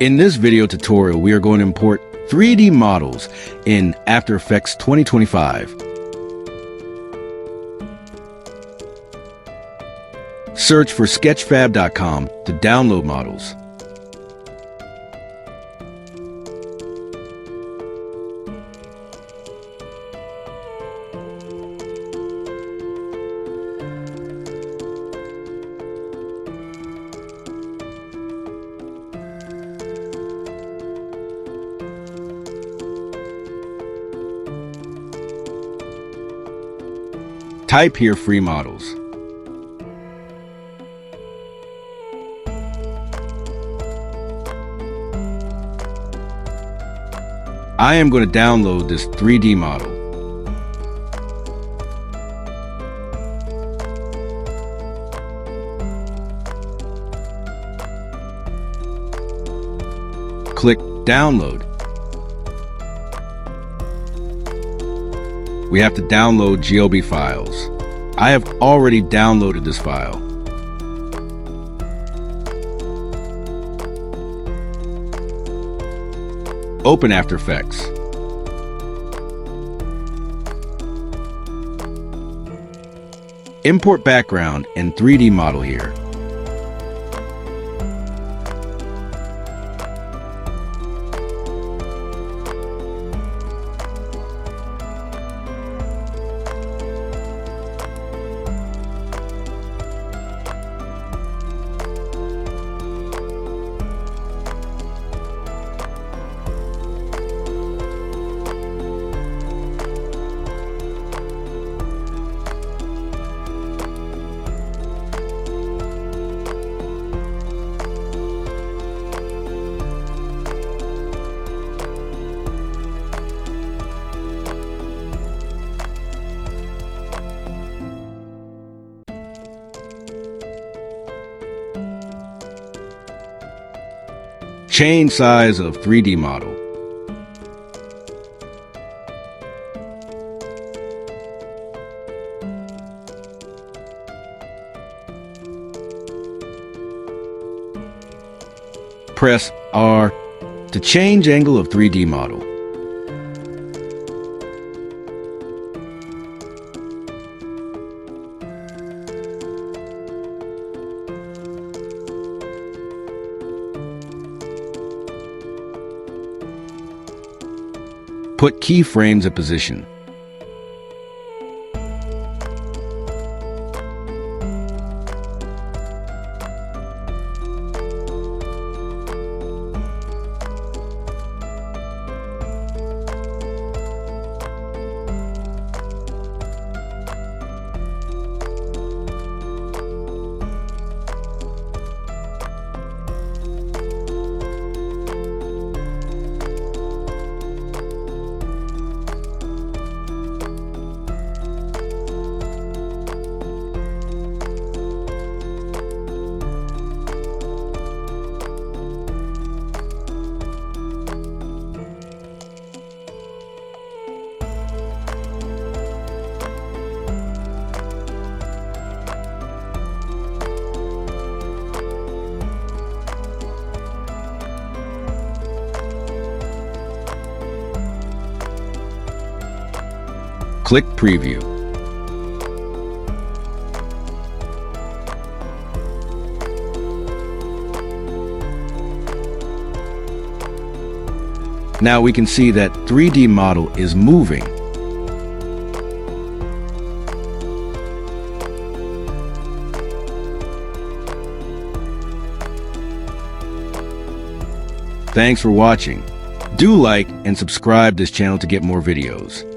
In this video tutorial, we are going to import 3D models in After Effects 2025. Search for sketchfab.com to download models. Type here free models. I am going to download this 3D model. Click Download. We have to download GLB files. I have already downloaded this file. Open After Effects. Import background and 3D model here. Change size of 3D model. Press R to change angle of 3D model. Put keyframes in position. Click Preview. Now we can see that 3D model is moving. Thanks for watching. Do like and subscribe this channel to get more videos.